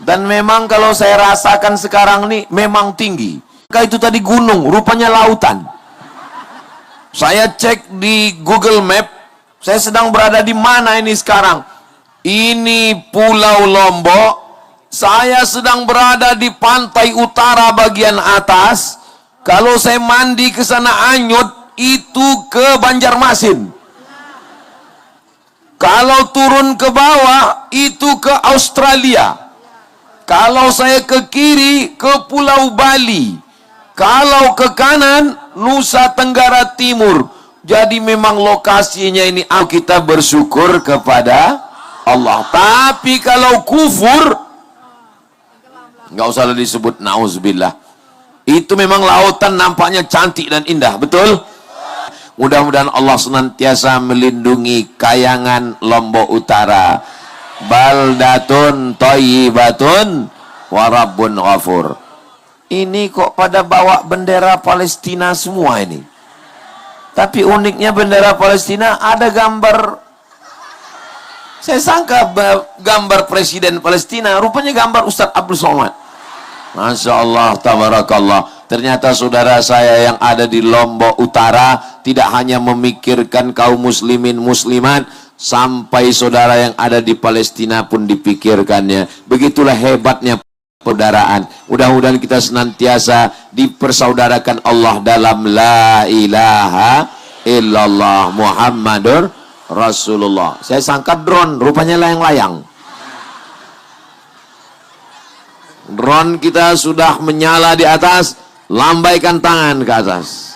Dan memang kalau saya rasakan sekarang nih, memang tinggi. Itu tadi gunung, rupanya lautan. Saya cek di Google Map, saya sedang berada di mana ini sekarang? Ini Pulau Lombok. Saya sedang berada di pantai utara bagian atas. Kalau saya mandi ke sana anyut, itu ke Banjarmasin. Kalau turun ke bawah, itu ke Australia. Kalau saya ke kiri, ke Pulau Bali. Kalau ke kanan, Nusa Tenggara Timur. Jadi memang lokasinya ini kita bersyukur kepada Allah. Tapi kalau kufur, nggak usah disebut, nauzubillah. Itu memang lautan nampaknya cantik dan indah, betul? Mudah-mudahan Allah senantiasa melindungi kayangan Lombok Utara. Baldatun thayyibatun wa rabbun ghafur. Ini kok pada bawa bendera Palestina semua ini. Tapi uniknya bendera Palestina ada gambar. Saya sangka gambar presiden Palestina, rupanya gambar Ustadz Abdul Somad. Masya Allah, tabarakallah. Ternyata saudara saya yang ada di Lombok Utara tidak hanya memikirkan kaum muslimin muslimat, sampai saudara yang ada di Palestina pun dipikirkannya. Begitulah hebatnya persaudaraan. Mudah-mudahan kita senantiasa dipersaudarakan Allah dalam la ilaha illallah Muhammadur Rasulullah. Saya sangka drone, rupanya layang-layang. Drone kita sudah menyala di atas, lambaikan tangan ke atas.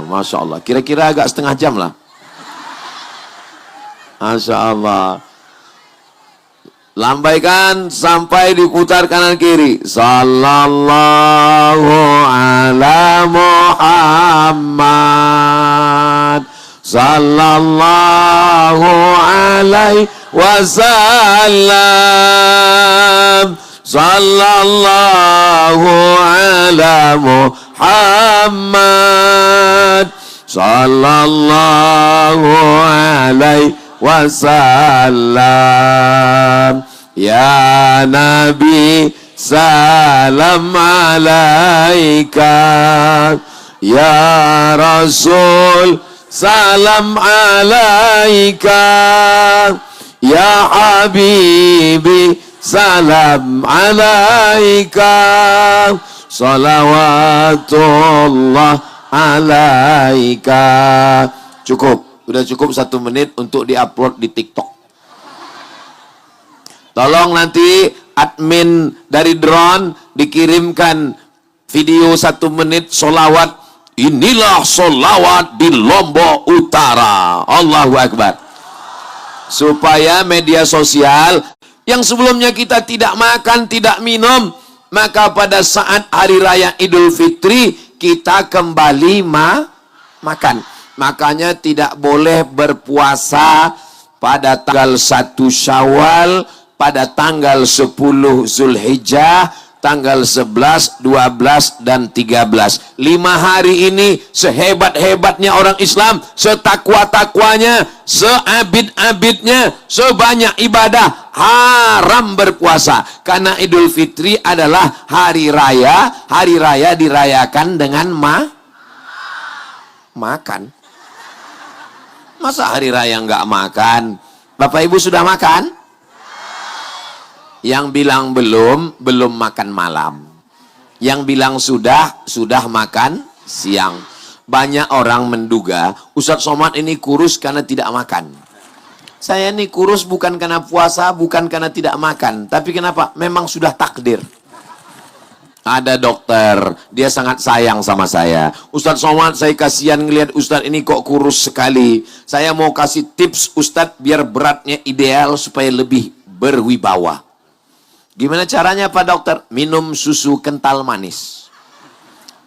Masya Allah, kira-kira agak setengah jam lah. Masya Allah. Lambaikan sampai diputar kanan kiri. Sallallahu ala Muhammad, sallallahu alaihi wasallam, sallallahu ala Muhammad, sallallahu alaihi wasallam. Ya Nabi salam alaika, ya Rasul salam alaika, ya Habibi salam alaika, salawatullah alaika. Cukup, udah cukup 1 menit untuk diupload di TikTok. Tolong nanti admin dari drone dikirimkan video 1 menit solawat. Inilah solawat di Lombok Utara. Allahu Akbar. Supaya media sosial yang sebelumnya kita tidak makan, tidak minum, maka pada saat hari raya Idul Fitri kita kembali makan. Makanya tidak boleh berpuasa pada tanggal 1 Syawal, pada tanggal 10 Zulhijjah, tanggal 11, 12, dan 13. 5 hari ini sehebat-hebatnya orang Islam, setakwa-takwanya, seabid-abidnya, sebanyak ibadah, haram berpuasa. Karena Idul Fitri adalah hari raya. Hari raya dirayakan dengan makan. Masa hari raya nggak makan? Bapak Ibu sudah makan? Yang bilang belum makan malam. Yang bilang sudah makan siang. Banyak orang menduga Ustadz Somad ini kurus karena tidak makan. Saya ini kurus bukan karena puasa, bukan karena tidak makan. Tapi kenapa? Memang sudah takdir. Ada dokter, dia sangat sayang sama saya. Ustadz Somad, saya kasihan ngelihat Ustadz ini kok kurus sekali. Saya mau kasih tips Ustadz biar beratnya ideal supaya lebih berwibawa. Gimana caranya Pak Dokter? Minum susu kental manis.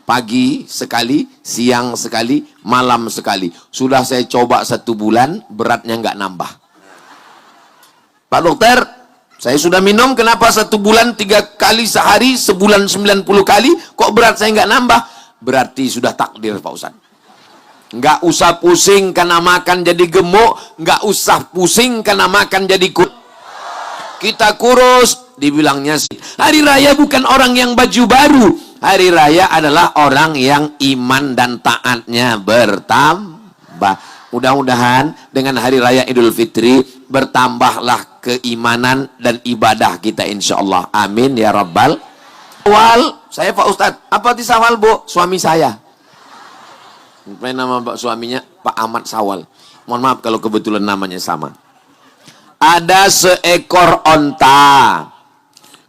Pagi sekali, siang sekali, malam sekali. Sudah saya coba 1 bulan, beratnya nggak nambah. Pak Dokter, saya sudah minum, kenapa 1 bulan 3 kali sehari, sebulan 90 kali, kok berat saya nggak nambah? Berarti sudah takdir Pak Ustadz. Nggak usah pusing karena makan jadi gemuk, nggak usah pusing karena makan jadi kuat. kita kurus, dibilangnya sih. Hari raya bukan orang yang baju baru. Hari raya adalah orang yang iman dan taatnya bertambah. Mudah-mudahan dengan hari raya Idul Fitri bertambahlah keimanan dan ibadah kita insyaallah. Amin ya rabbal. Sawal, saya Pak Ustadz. Apa di Sawal, Bu? Suami saya. Nama suaminya Pak Ahmad Sawal. Mohon maaf kalau kebetulan namanya sama. Ada seekor onta.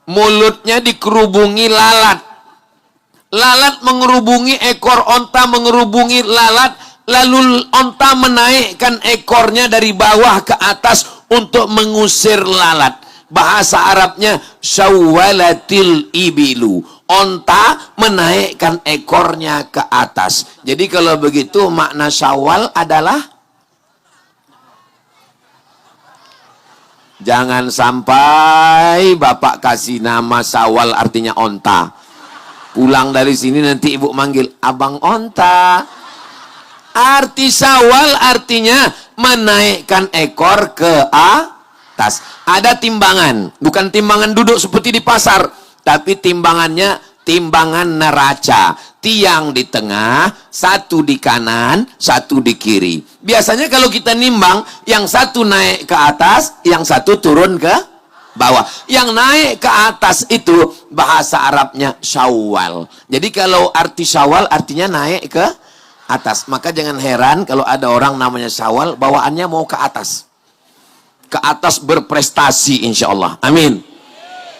Mulutnya dikerubungi lalat. Lalat mengerubungi ekor onta, mengerubungi lalat. Lalu onta menaikkan ekornya dari bawah ke atas untuk mengusir lalat. Bahasa Arabnya syawwalatil ibilu. Onta menaikkan ekornya ke atas. Jadi kalau begitu makna syawal adalah jangan sampai Bapak kasih nama syawal artinya onta. Pulang dari sini nanti ibu manggil abang onta. Arti syawal artinya menaikkan ekor ke atas. Ada timbangan, bukan timbangan duduk seperti di pasar, tapi timbangannya timbangan neraca. Tiang di tengah, satu di kanan, satu di kiri. Biasanya kalau kita nimbang, yang satu naik ke atas, yang satu turun ke bawah. Yang naik ke atas itu bahasa Arabnya syawal. Jadi kalau arti syawal artinya naik ke atas. Maka jangan heran kalau ada orang namanya syawal, bawaannya mau ke atas. Ke atas berprestasi insya Allah. Amin.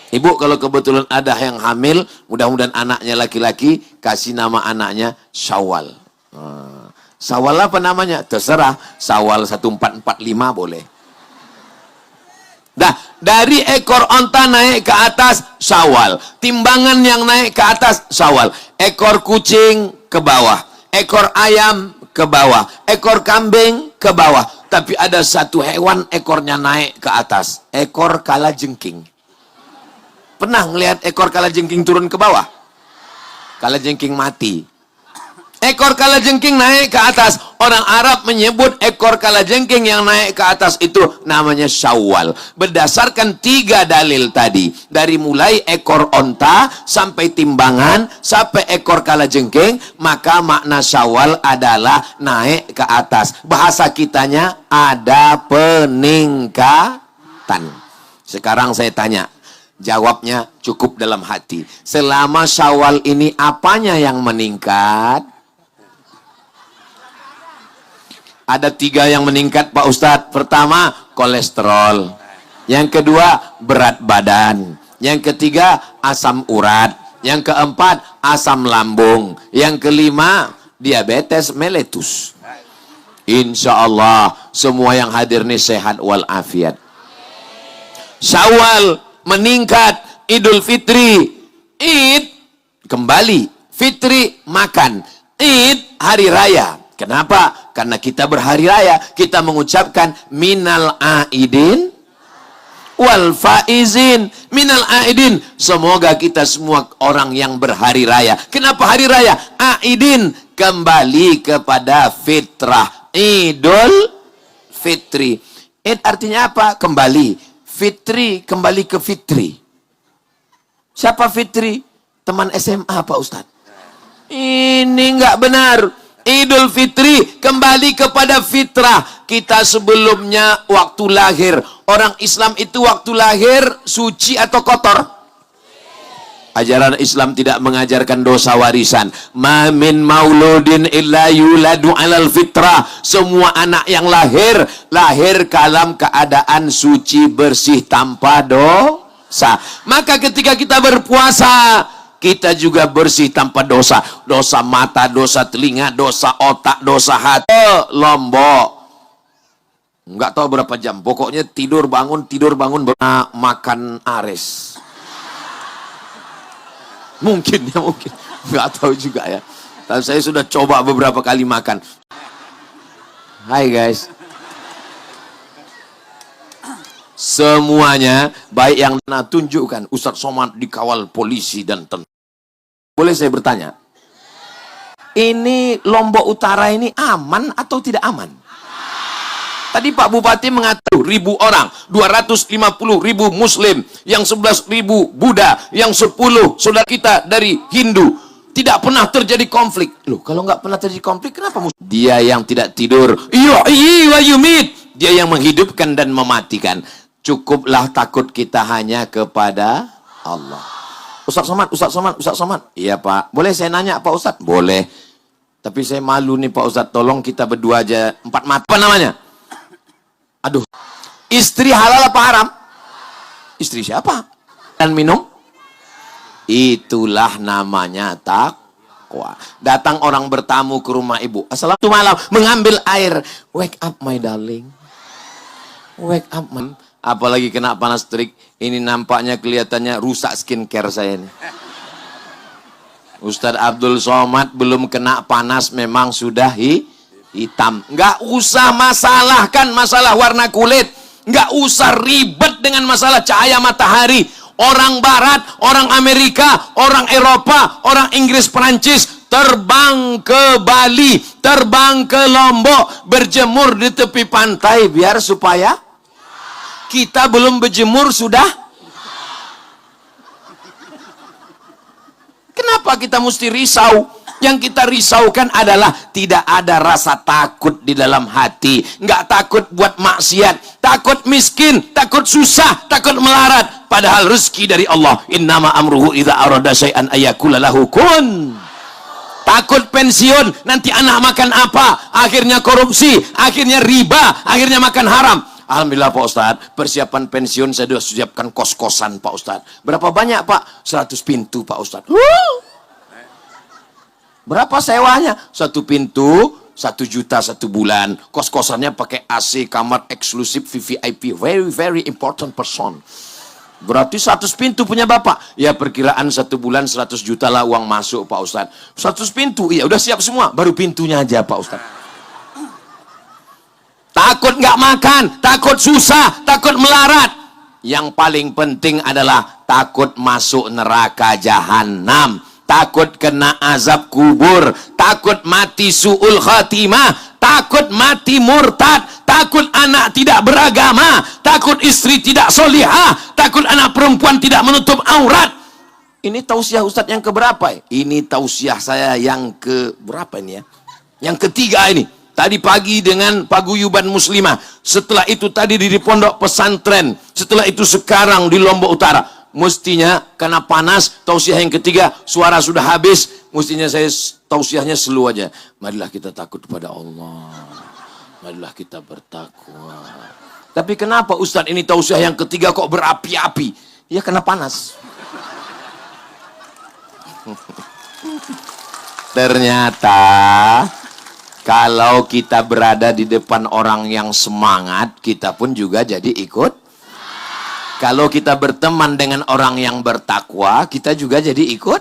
Ibu kalau kebetulan ada yang hamil, mudah-mudahan anaknya laki-laki, kasih nama anaknya Syawal. Syawal apa namanya? Terserah. Syawal 1445 boleh. Dah, dari ekor onta naik ke atas, Syawal. Timbangan yang naik ke atas, Syawal. Ekor kucing ke bawah. Ekor ayam ke bawah, ekor kambing ke bawah. Tapi ada satu hewan ekornya naik ke atas. Ekor kalajengking. Pernah ngelihat ekor kalajengking turun ke bawah? Kalajengking mati. Ekor kalajengking naik ke atas. Orang Arab menyebut ekor kalajengking yang naik ke atas itu namanya syawal. Berdasarkan 3 dalil tadi. Dari mulai ekor onta sampai timbangan sampai ekor kalajengking, maka makna syawal adalah naik ke atas. Bahasa kitanya ada peningkatan. Sekarang saya tanya, jawabnya cukup dalam hati. Selama syawal ini apanya yang meningkat? Ada 3 yang meningkat Pak Ustadz. Pertama, kolesterol. Yang kedua, berat badan. Yang ketiga, asam urat. Yang keempat, asam lambung. Yang kelima, diabetes mellitus. Insya Allah, semua yang hadir ini sehat walafiat. Syawal meningkat, Idul Fitri, Id kembali, Fitri makan, Id hari raya. Kenapa? Karena kita berhari raya, kita mengucapkan minal aidin wal faizin. Minal aidin, semoga kita semua orang yang berhari raya. Kenapa hari raya? Aidin, kembali kepada fitrah. Idul Fitri. Id artinya apa? Kembali. Fitri, kembali ke Fitri. Siapa Fitri? Teman SMA Pak Ustadz. Ini nggak benar. Idul Fitri kembali kepada fitrah. Kita sebelumnya waktu lahir, orang Islam itu waktu lahir suci atau kotor? Ajaran Islam tidak mengajarkan dosa warisan. Ma min mauludin illa yuladu alal fitrah. Semua anak yang lahir dalam keadaan suci, bersih, tanpa dosa. Maka ketika kita berpuasa, kita juga bersih tanpa dosa. Dosa mata, dosa telinga, dosa otak, dosa hati. Lombok. Nggak tahu berapa jam. Pokoknya tidur bangun, makan ares. Mungkin ya, mungkin. Nggak tahu juga ya. Tapi saya sudah coba beberapa kali makan. Hai guys. Semuanya baik yang tunjukkan Ustadz Somad dikawal polisi dan tentara. Boleh saya bertanya? Ini Lombok Utara ini aman atau tidak aman? Tadi Pak Bupati mengatur 1.000 orang, 250.000 Muslim, yang 11.000 Buddha, yang 10 saudara kita dari Hindu. Tidak pernah terjadi konflik. Loh, kalau nggak pernah terjadi konflik, kenapa Muslim? Dia yang tidak tidur, yuhyi wa yumit. Dia yang menghidupkan dan mematikan. Cukuplah takut kita hanya kepada Allah. Ustaz Somad, Ustaz Somad, Ustaz Somad. Iya Pak, boleh saya nanya Pak Ustaz? Boleh. Tapi saya malu nih Pak Ustaz, tolong kita berdua aja, 4 mata. Apa namanya? Aduh, istri halal apa haram? Istri siapa? Dan minum? Itulah namanya takwa. Datang orang bertamu ke rumah ibu. Assalamualaikum malam, mengambil air. Wake up my darling. Wake up my... Apalagi kena panas terik. Ini nampaknya kelihatannya rusak skincare saya nih. Ustadz Abdul Somad belum kena panas memang sudah hitam. Nggak usah masalahkan masalah warna kulit. Nggak usah ribet dengan masalah cahaya matahari. Orang Barat, orang Amerika, orang Eropa, orang Inggris, Perancis terbang ke Bali, terbang ke Lombok, berjemur di tepi pantai biar supaya kita belum berjemur sudah. Kenapa kita mesti risau? Yang kita risaukan adalah tidak ada rasa takut di dalam hati. Nggak takut buat maksiat, takut miskin, takut susah, takut melarat. Padahal rezeki dari Allah. Innama amruhu idza arada syai'an ayakula lahu kun. Takut pensiun, nanti anak makan apa? Akhirnya korupsi, akhirnya riba, akhirnya makan haram. Alhamdulillah Pak Ustadz, persiapan pensiun saya sudah siapkan kos-kosan Pak Ustadz. Berapa banyak Pak? 100 pintu Pak Ustadz. Berapa sewanya? 1 pintu, 1 juta 1 bulan. Kos-kosannya pakai AC, kamar eksklusif VVIP. Very, very important person. Berarti 100 pintu punya Bapak. Ya perkiraan 1 bulan 100 juta lah uang masuk Pak Ustadz. 100 pintu, iya udah siap semua. Baru pintunya aja Pak Ustadz. Takut nggak makan, takut susah, takut melarat. Yang paling penting adalah takut masuk neraka jahanam. Takut kena azab kubur, takut mati su'ul khatimah, takut mati murtad, takut anak tidak beragama, takut istri tidak solihah, takut anak perempuan tidak menutup aurat. Ini tausiah Ustadz yang keberapa? Ini tausiah saya yang keberapa ini ya? Yang ketiga ini. Tadi pagi dengan paguyuban muslimah. Setelah itu tadi di pondok pesantren. Setelah itu sekarang di Lombok Utara. Mestinya karena panas, tausiah yang ketiga, suara sudah habis, mestinya saya tausiahnya slow aja. Marilah kita takut kepada Allah. Marilah kita bertakwa. Tapi kenapa Ustadz ini tausiah yang ketiga kok berapi-api? Ya karena panas. Ternyata kalau kita berada di depan orang yang semangat, kita pun juga jadi ikut. Kalau kita berteman dengan orang yang bertakwa, kita juga jadi ikut.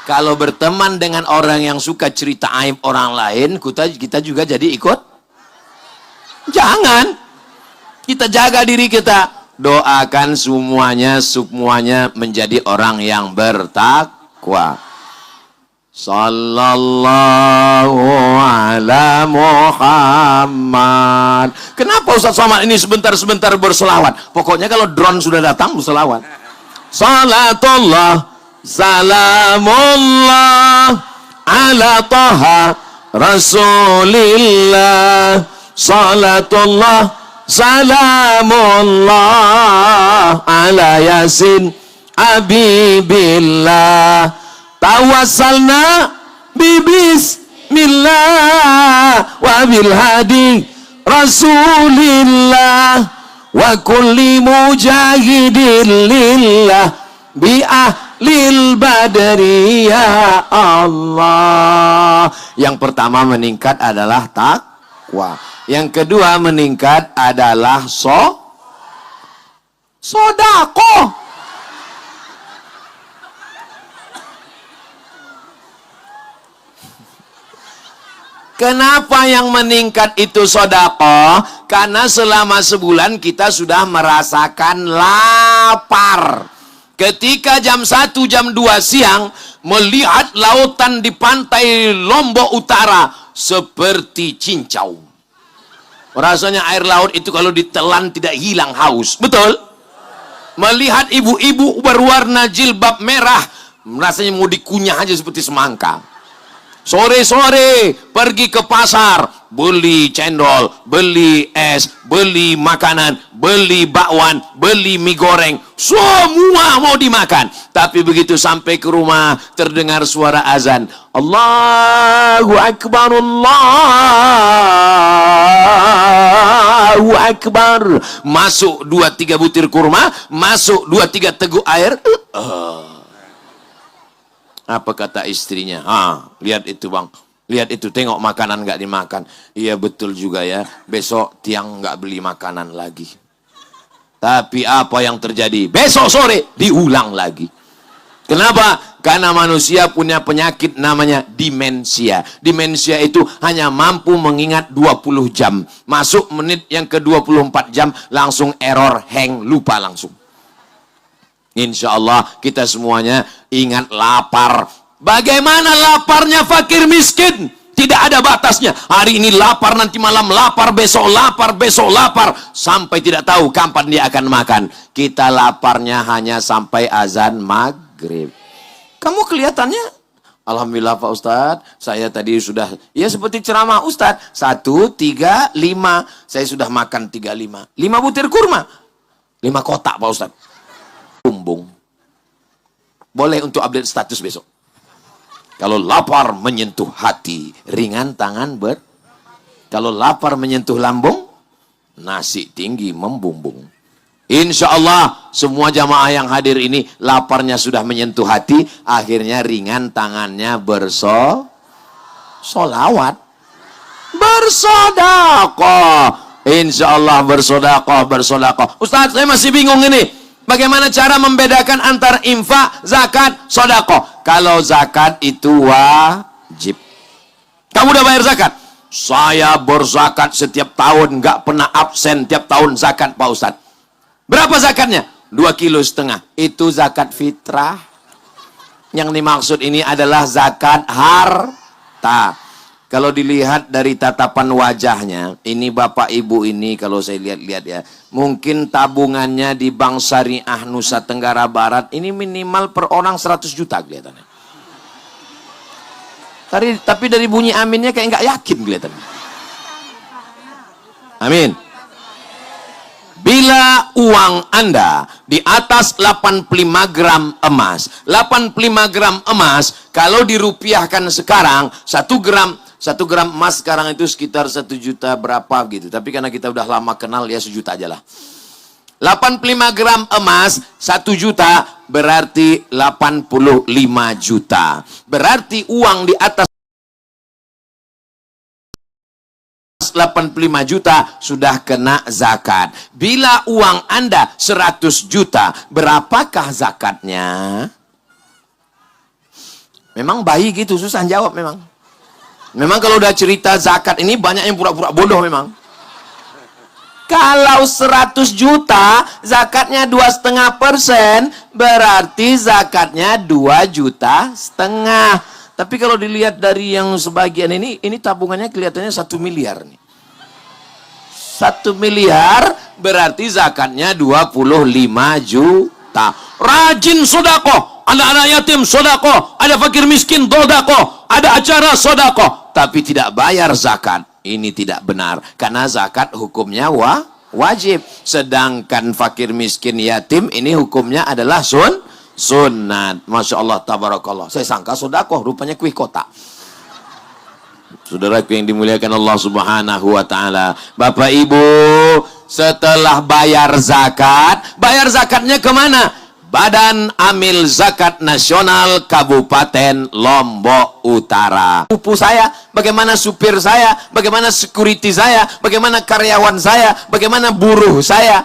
Kalau berteman dengan orang yang suka cerita aib orang lain, kita juga jadi ikut. Jangan. Kita jaga diri kita. Doakan semuanya menjadi orang yang bertakwa. Sallallahu ala Muhammad. Kenapa Ustaz Somad ini sebentar-sebentar berselawat? Pokoknya kalau drone sudah datang berselawat. Salatullah salamullah ala taha rasulillah. Salatullah salamullah ala yasin abibillah. Tawassalna bismillah wa bil hadi rasulillah wa kulli mujahidin lillah bi ahlil badri ya Allah. Yang pertama meningkat adalah takwa. Yang kedua meningkat adalah sodako. Kenapa yang meningkat itu sodako? Karena selama sebulan kita sudah merasakan lapar. Ketika jam 1, jam 2 siang melihat lautan di pantai Lombok Utara seperti cincau. Rasanya air laut itu kalau ditelan tidak hilang haus. Betul? Melihat ibu-ibu berwarna jilbab merah, rasanya mau dikunyah aja seperti semangka. Sore-sore pergi ke pasar, beli cendol, beli es, beli makanan, beli bakwan, beli mie goreng, semua mau dimakan. Tapi begitu sampai ke rumah terdengar suara azan, Allahu Akbar, Allahu Akbar. Masuk 2-3 butir kurma, masuk 2-3 teguk air. Apa kata istrinya? Lihat itu bang, lihat itu, tengok makanan nggak dimakan. Iya betul juga ya, besok tiang nggak beli makanan lagi. Tapi apa yang terjadi? Besok sore diulang lagi. Kenapa? Karena manusia punya penyakit namanya demensia. Demensia itu hanya mampu mengingat 20 jam. Masuk menit yang ke 24 jam, langsung error, hang, lupa langsung. Insya Allah kita semuanya ingat lapar. Bagaimana laparnya fakir miskin? Tidak ada batasnya. Hari ini lapar, nanti malam lapar, besok lapar, sampai tidak tahu kapan dia akan makan. Kita laparnya hanya sampai azan maghrib. Kamu kelihatannya, alhamdulillah Pak Ustadz, saya tadi sudah, ya seperti ceramah Ustadz, 1, 3, 5, saya sudah makan 3, 5 butir kurma, 5 kotak Pak Ustadz. Bumbung. Boleh untuk update status besok. Kalau lapar menyentuh hati, ringan tangan Kalau lapar menyentuh lambung, nasi tinggi membumbung. Insya Allah semua jamaah yang hadir ini laparnya sudah menyentuh hati, akhirnya ringan tangannya solawat, bersodakoh. Insya Allah bersodakoh. Ustaz, saya masih bingung ini. Bagaimana cara membedakan antara infak, zakat, sodakoh? Kalau zakat itu wajib. Kamu udah bayar zakat? Saya berzakat setiap tahun, nggak pernah absen tiap tahun zakat Pak Ustadz. Berapa zakatnya? 2,5 kilo. Itu zakat fitrah. Yang dimaksud ini adalah zakat harta. Kalau dilihat dari tatapan wajahnya, ini bapak ibu ini kalau saya lihat-lihat ya, mungkin tabungannya di Bank Syariah Nusa Tenggara Barat ini minimal per orang 100 juta kelihatannya. Tapi dari bunyi aminnya kayak nggak yakin kelihatannya. Amin. Bila uang Anda di atas 85 gram emas, 85 gram emas, kalau dirupiahkan sekarang, 1 gram emas sekarang itu sekitar 1 juta berapa gitu. Tapi karena kita udah lama kenal ya 1 juta aja lah. 85 gram emas 1 juta berarti 85 juta. Berarti uang di atas 85 juta sudah kena zakat. Bila uang Anda 100 juta, berapakah zakatnya? Memang bayi gitu, susah jawab memang. Memang kalau udah cerita zakat ini banyak yang pura-pura bodoh memang. Kalau 100 juta zakatnya 2,5%, berarti zakatnya 2,5 juta. Tapi kalau dilihat dari yang sebagian ini tabungannya kelihatannya 1 miliar nih. 1 miliar berarti zakatnya 25 juta. Rajin sedekah, anak-anak yatim sedekah, ada fakir miskin sedekah, ada acara sedekah, tapi tidak bayar zakat. Ini tidak benar, karena zakat hukumnya wajib. Sedangkan fakir miskin yatim ini hukumnya adalah sunat. Masya Allah, tabarakallah. Saya sangka sedekah, rupanya kuih kotak. Saudaraku yang dimuliakan Allah Subhanahu wa taala. Bapak Ibu, setelah bayar zakatnya kemana? Badan Amil Zakat Nasional Kabupaten Lombok Utara. Pupu saya, bagaimana supir saya, bagaimana security saya, bagaimana karyawan saya, bagaimana buruh saya.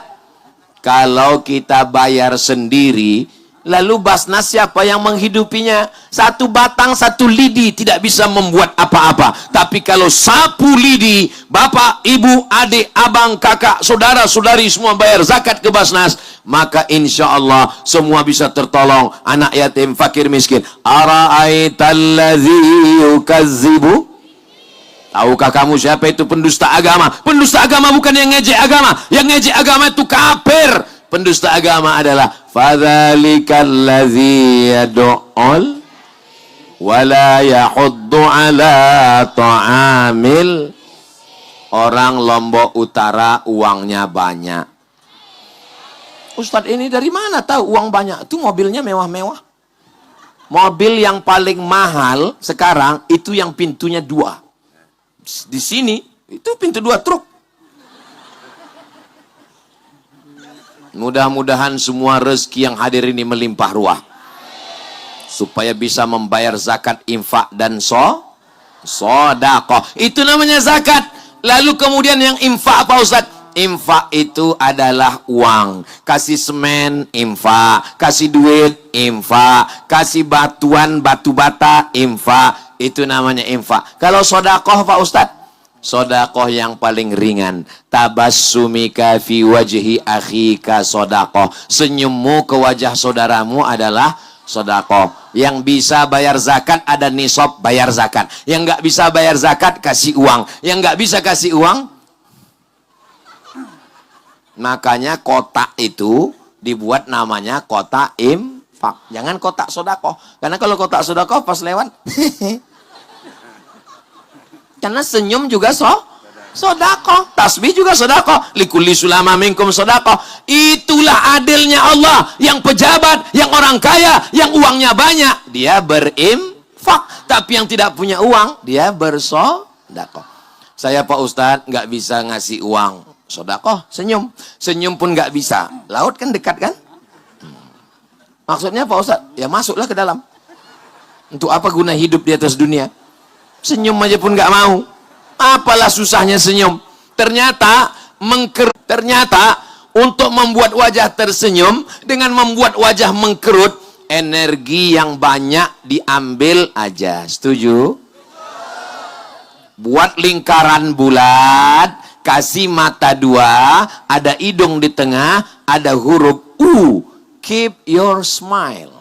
Kalau kita bayar sendiri, lalu Basnas siapa yang menghidupinya? 1 batang 1 lidi tidak bisa membuat apa-apa. Tapi kalau 10 lidi, bapak, ibu, adik, abang, kakak, saudara, saudari semua bayar zakat ke Basnas, maka insya Allah semua bisa tertolong. Anak yatim, fakir miskin. Ara'aital ladzi yukazzibu. Tahukah kamu siapa itu pendusta agama? Pendusta agama bukan yang ngejek agama. Yang ngejek agama itu kafir. Pendusta agama adalah fadzalikal ladzi yad'ul wala yahuddu ala ta'amil. Orang Lombok Utara uangnya banyak. Ustadz ini dari mana tahu uang banyak? Itu mobilnya mewah-mewah. Mobil yang paling mahal sekarang itu yang pintunya 2. Di sini itu pintu 2 truk. Mudah-mudahan semua rezeki yang hadir ini melimpah ruah. Supaya bisa membayar zakat, infak, dan sedekah. Itu namanya zakat. Lalu kemudian yang infak apa Ustaz? Infak itu adalah uang. Kasih semen, infak. Kasih duit, infak. Kasih batuan, batu bata, infak. Itu namanya infak. Kalau sedekah Pak Ustaz? Sedekah yang paling ringan. Tabassumika fi wajhi akhika sedekah. Senyummu ke wajah saudaramu adalah sedekah. Yang bisa bayar zakat ada nisab bayar zakat. Yang nggak bisa bayar zakat kasih uang. Yang nggak bisa kasih uang, makanya kotak itu dibuat namanya kotak infak. Jangan kotak sedekah. Karena kalau kotak sedekah pas lewat karena senyum juga sedekah, tasbih juga sedekah. Likulli sulama minkum sedekah. Itulah adilnya Allah. Yang pejabat, yang orang kaya, yang uangnya banyak, dia berinfak. Tapi yang tidak punya uang, dia bersedekah. Saya Pak Ustadz nggak bisa ngasih uang sedekah, senyum. Senyum pun nggak bisa. Laut kan dekat kan? Maksudnya Pak Ustadz, ya masuklah ke dalam. Untuk apa guna hidup di atas dunia? Senyum aja pun nggak mau. Apalah susahnya senyum? Ternyata untuk membuat wajah tersenyum dengan membuat wajah mengkerut, energi yang banyak diambil aja. Setuju? Buat lingkaran bulat, kasih mata 2, ada hidung di tengah, ada huruf U. Keep your smile.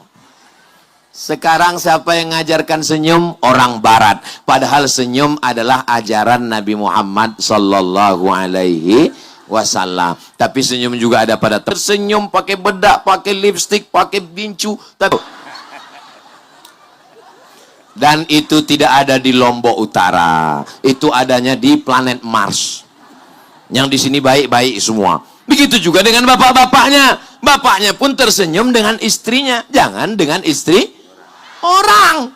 Sekarang siapa yang mengajarkan senyum? Orang barat. Padahal senyum adalah ajaran Nabi Muhammad sallallahu alaihi wasallam. Tapi senyum juga ada pada tersenyum pakai bedak, pakai lipstik, pakai bincu. Dan itu tidak ada di Lombok Utara. Itu adanya di planet Mars. Yang di sini baik-baik semua. Begitu juga dengan bapak-bapaknya. Bapaknya pun tersenyum dengan istrinya. Jangan dengan istri orang.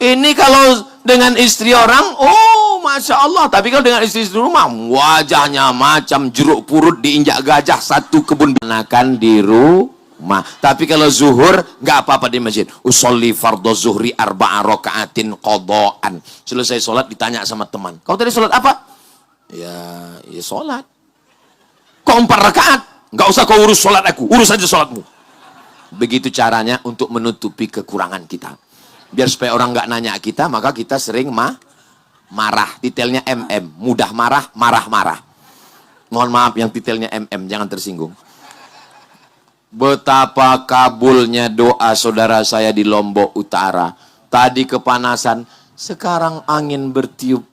Ini kalau dengan istri orang, oh Masya Allah. Tapi kalau dengan istri rumah, wajahnya macam jeruk purut diinjak gajah satu kebun binatang di rumah. Tapi kalau zuhur, nggak apa-apa di masjid. Usolli fardhu zuhri arba'a raka'atin qadaan. Selesai sholat ditanya sama teman, kau tadi sholat apa? Ya sholat. Kok 4 rakaat? Nggak usah kau urus sholat aku, urus aja sholatmu. Begitu caranya untuk menutupi kekurangan kita. Biar supaya orang nggak nanya kita, maka kita sering marah. Detailnya MM. Mudah marah, marah-marah. Mohon maaf yang detailnya MM, jangan tersinggung. Betapa kabulnya doa saudara saya di Lombok Utara. Tadi kepanasan, sekarang angin bertiup.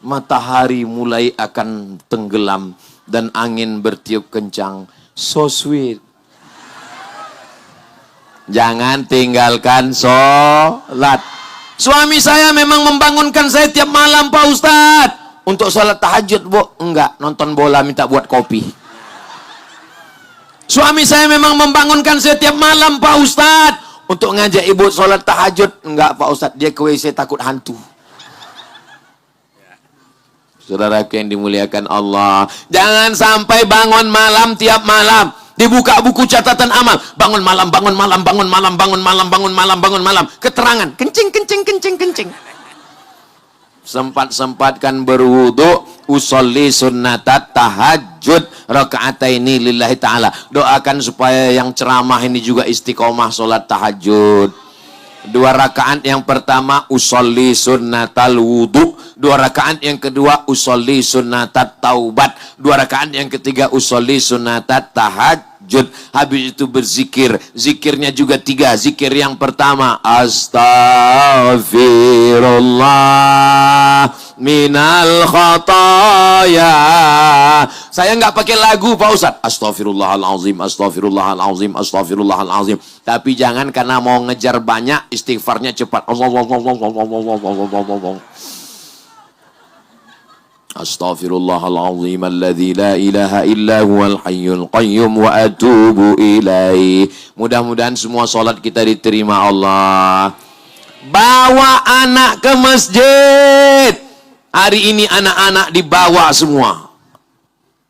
Matahari mulai akan tenggelam. Dan angin bertiup kencang. So sweet. Jangan tinggalkan sholat. Suami saya memang membangunkan saya tiap malam Pak Ustadz. Untuk sholat tahajud Bu. Enggak, nonton bola minta buat kopi. Suami saya memang membangunkan saya tiap malam Pak Ustadz. Untuk ngajak ibu sholat tahajud. Enggak Pak Ustadz, dia ke WC takut hantu. Saudaraku yang dimuliakan Allah, jangan sampai bangun malam tiap malam. Dibuka buku catatan amal. Bangun malam, bangun malam, bangun malam, bangun malam, bangun malam, bangun malam. Keterangan. Kencing, kencing, kencing, kencing. Sempat-sempatkan berwudu. Usolli sunnatat tahajud. Raka'ataini lillahi ta'ala. Doakan supaya yang ceramah ini juga istiqomah sholat tahajud. 2 rakaat yang pertama usolli sunnatal wudu. 2 rakaat yang kedua usolli sunnatat taubat. 2 rakaat yang ketiga usolli sunnatat tahajud. tahajud, habis itu berzikir. Zikirnya juga 3. Zikir yang pertama, Astaghfirullah minal khataya. Saya nggak pakai lagu Pak Ustadz. Astaghfirullahalazim, astaghfirullahalazim, astaghfirullahalazim. Tapi jangan karena mau ngejar banyak, istighfarnya cepat. Astaghfirullahalazim alladzi la ilaha illa huwal hayyul qayyum wa atubu ilaih. Mudah-mudahan semua salat kita diterima Allah. Bawa anak ke masjid. Hari ini anak-anak dibawa semua.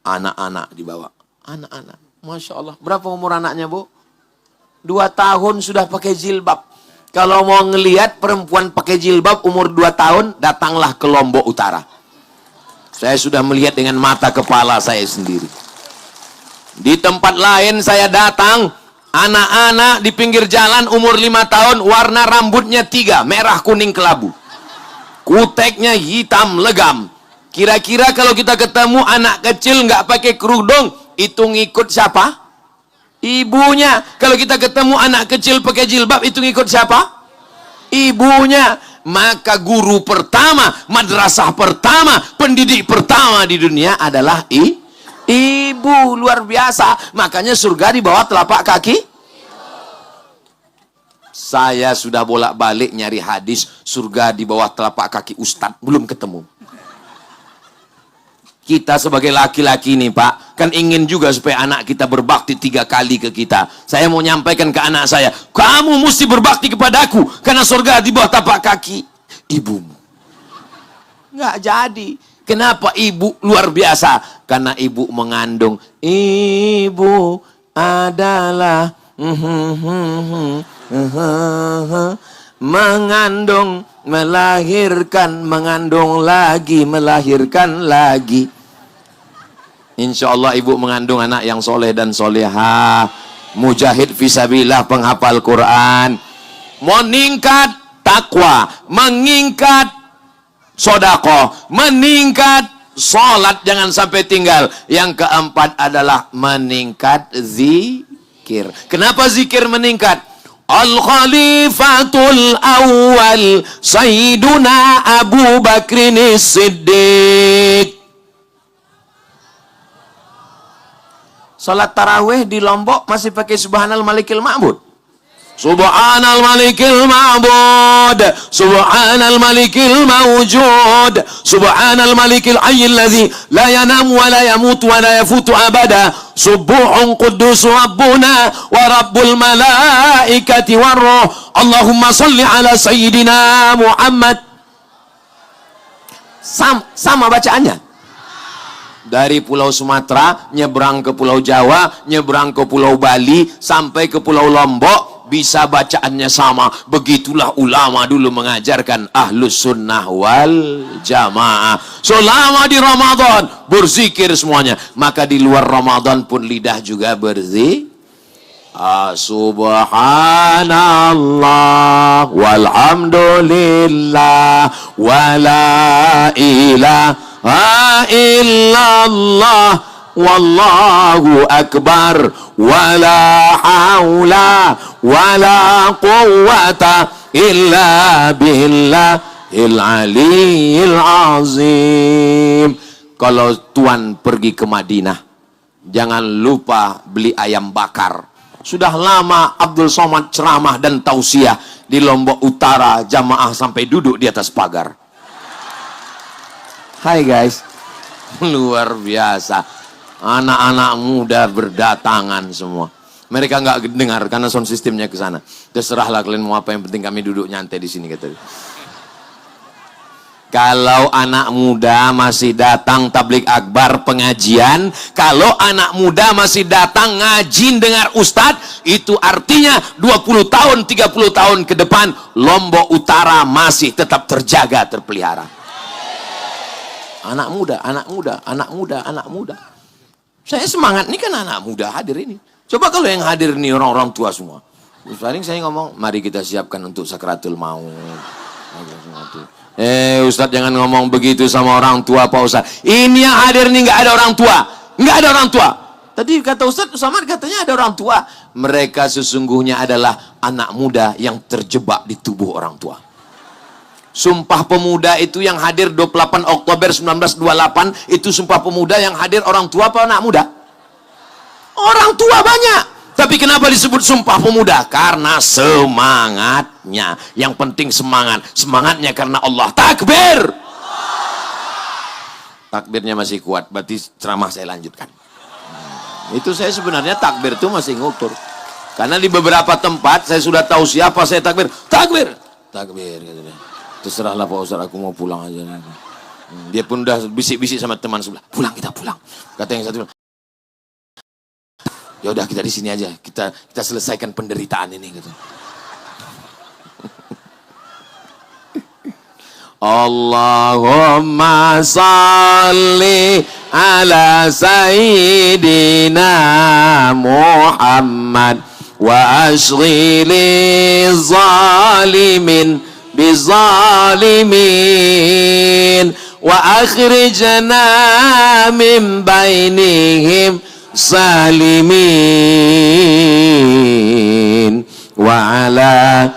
Anak-anak dibawa. Anak-anak. Masya Allah. Berapa umur anaknya, Bu? 2 tahun sudah pakai jilbab. Kalau mau ngelihat perempuan pakai jilbab umur 2 tahun, datanglah ke Lombok Utara. Saya sudah melihat dengan mata kepala saya sendiri. Di tempat lain saya datang, anak-anak di pinggir jalan umur 5 tahun, warna rambutnya 3, merah, kuning, kelabu. Kuteknya hitam legam. Kira-kira kalau kita ketemu anak kecil nggak pakai kerudung, itu ngikut siapa? Ibunya. Kalau kita ketemu anak kecil pakai jilbab, itu ngikut siapa? Ibunya. Maka guru pertama, madrasah pertama, pendidik pertama di dunia adalah ibu. Luar biasa. Makanya surga di bawah telapak kaki. Saya sudah bolak-balik nyari hadis surga di bawah telapak kaki Ustadz, belum ketemu. Kita sebagai laki-laki nih Pak, kan ingin juga supaya anak kita berbakti 3 kali ke kita. Saya mau nyampaikan ke anak saya, kamu mesti berbakti kepadaku, karena surga di bawah tapak kaki ibumu. Nggak jadi. Kenapa ibu luar biasa? Karena ibu mengandung. Ibu adalah mengandung, melahirkan, mengandung lagi, melahirkan lagi. Insya Allah ibu mengandung anak yang soleh dan soleha, mujahid fisabilillah, penghafal Quran, meningkat takwa, meningkat sodakoh, meningkat sholat, jangan sampai tinggal. Yang keempat adalah meningkat zikir. Kenapa zikir meningkat? Al-Khalifatul Awal Sayyiduna Abu Bakrin Siddiq. Salat tarawih di Lombok masih pakai Subhanal Malikil Ma'bud. Subhanal Malikil Ma'bud, Subhanal Malikil Mawjud, Subhanal Malikil Hayyil Ladzi la yanamu wa la yamutu wa la yafutu abada, Subuhun Quddus Rabbuna wa Rabbul Malaikati Warruh. Allahumma salli ala Sayyidina Muhammad. Sama bacaannya. Dari Pulau Sumatera, nyebrang ke Pulau Jawa, nyebrang ke Pulau Bali, sampai ke Pulau Lombok, bisa bacaannya sama. Begitulah ulama dulu mengajarkan Ahlus Sunnah wal Jamaah. Selama di Ramadan, berzikir semuanya. Maka di luar Ramadan pun lidah juga berzikir. Subhanallah walhamdulillah wala ilaha illallah wallahu akbar wala haula wala quwwata illa billahil aliyil azim. Kalau tuan pergi ke Madinah, jangan lupa beli ayam bakar. Sudah lama Abdul Somad ceramah dan tausiah di Lombok Utara, jamaah sampai duduk di atas pagar. Hai guys, luar biasa. Anak-anak muda berdatangan semua. Mereka nggak dengar karena sound systemnya ke sana. Terserahlah kalian mau apa, yang penting kami duduk nyantai di sini, kata. Kalau anak muda masih datang tablik akbar pengajian, kalau anak muda masih datang ngaji dengar ustadz, itu artinya 20 tahun, 30 tahun ke depan Lombok Utara masih tetap terjaga, terpelihara. Anak muda, anak muda, anak muda, anak muda. Saya semangat, ini kan anak muda hadir ini. Coba kalau yang hadir ini orang-orang tua semua. Paling saya ngomong, mari kita siapkan untuk sakratul maut. Ustadz jangan ngomong begitu sama orang tua Pak Ustadz. Ini yang hadir nih nggak ada orang tua, nggak ada orang tua. Tadi kata Ustaz Somad katanya ada orang tua. Mereka sesungguhnya adalah anak muda yang terjebak di tubuh orang tua. Sumpah Pemuda itu yang hadir 28 Oktober 1928, itu Sumpah Pemuda yang hadir orang tua apa anak muda? Orang tua banyak. Tapi kenapa disebut Sumpah Pemuda? Karena semangatnya. Yang penting semangat. Semangatnya karena Allah. Takbir! Takbirnya masih kuat, berarti ceramah saya lanjutkan. Itu saya sebenarnya takbir itu masih ngukur. Karena di beberapa tempat saya sudah tahu siapa saya takbir. Takbir! Takbir. Terserahlah Pak Ustaz, aku mau pulang aja. Dia pun udah bisik-bisik sama teman sebelah. Pulang, kita pulang. Kata yang satu, ya udah kita di sini aja. Kita selesaikan penderitaan ini gitu. Allahumma salli ala sayyidina Muhammad wa ashghili zalimin bizalimin wa akhrijna min bainihim salimin wa ala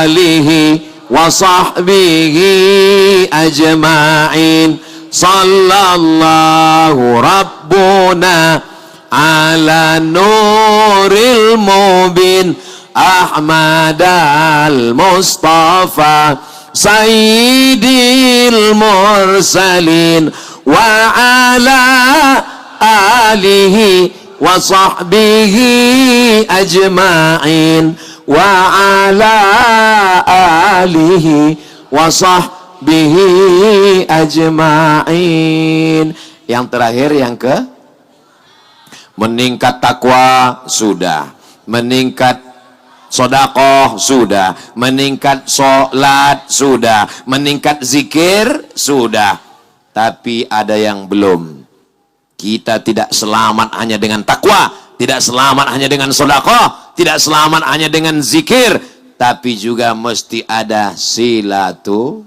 alihi wa sahbihi ajma'in sallallahu rabbuna ala nuril mubin Ahmad al-Mustafa Sayyidil Mursalin wa ala alihi wa sahbihi ajma'in wa ala alihi wa sahbihi ajma'in. Yang terakhir yang ke meningkat takwa sudah, meningkat sedekah sudah, meningkat salat sudah, meningkat zikir sudah. Tapi ada yang belum. Kita tidak selamat hanya dengan takwa, tidak selamat hanya dengan sedekah, tidak selamat hanya dengan zikir, tapi juga mesti ada silaturahim.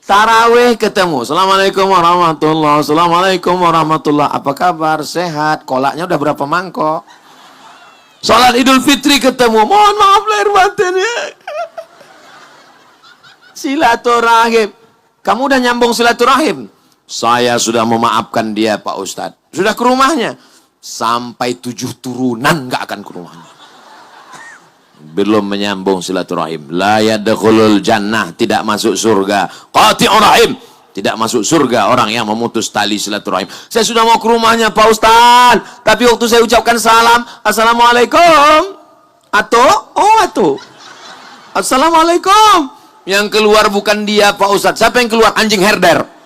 Tarawih ketemu. Assalamualaikum warahmatullahi wabarakatuh. Assalamualaikum warahmatullahi. Apa kabar? Sehat? Kolaknya udah berapa mangkok? Salat Idul Fitri ketemu. Mohon maaf lahir batin ya. Silaturahim. Kamu udah nyambung silaturahim? Saya sudah memaafkan dia Pak Ustadz. Sudah ke rumahnya. Sampai 7 turunan nggak akan ke rumahnya. Belum menyambung silaturahim. La yadkhulul jannah, tidak masuk surga. Qati'ur rahim, tidak masuk surga orang yang memutus tali silaturahim. Saya sudah mau ke rumahnya Pak Ustaz, tapi waktu saya ucapkan salam, assalamualaikum, atau assalamualaikum, yang keluar bukan dia Pak Ustaz. Siapa yang keluar? Anjing herder.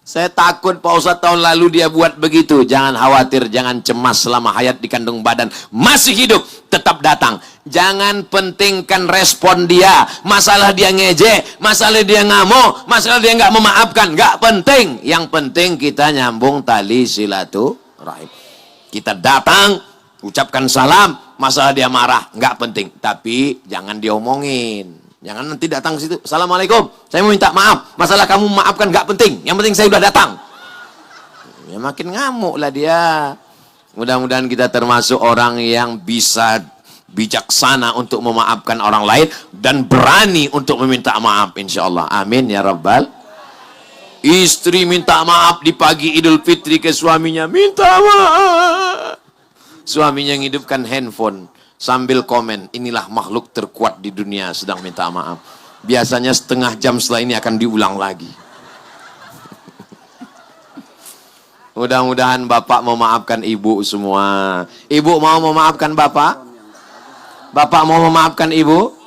Saya takut Pak Ustaz tahun lalu dia buat begitu. Jangan khawatir, jangan cemas selama hayat di kandung badan. Masih hidup, tetap datang. Jangan pentingkan respon dia. Masalah dia ngejek, masalah dia ngamuk, masalah dia nggak memaafkan. Nggak penting. Yang penting kita nyambung tali silaturahim. Kita datang, ucapkan salam, masalah dia marah. Nggak penting. Tapi jangan diomongin. Jangan nanti datang ke situ. Assalamualaikum, saya mau minta maaf. Masalah kamu maafkan gak penting. Yang penting saya udah datang. Ya makin ngamuk lah dia. Mudah-mudahan kita termasuk orang yang bisa bijaksana untuk memaafkan orang lain dan berani untuk meminta maaf. Insya Allah. Amin ya Rabbal. Istri minta maaf di pagi Idul Fitri ke suaminya. Minta maaf. Suaminya ngidupkan handphone. Sambil komen, inilah makhluk terkuat di dunia sedang minta maaf. Biasanya setengah jam setelah ini akan diulang lagi. Mudah-mudahan Bapak memaafkan Ibu semua. Ibu mau memaafkan Bapak? Bapak mau memaafkan Ibu?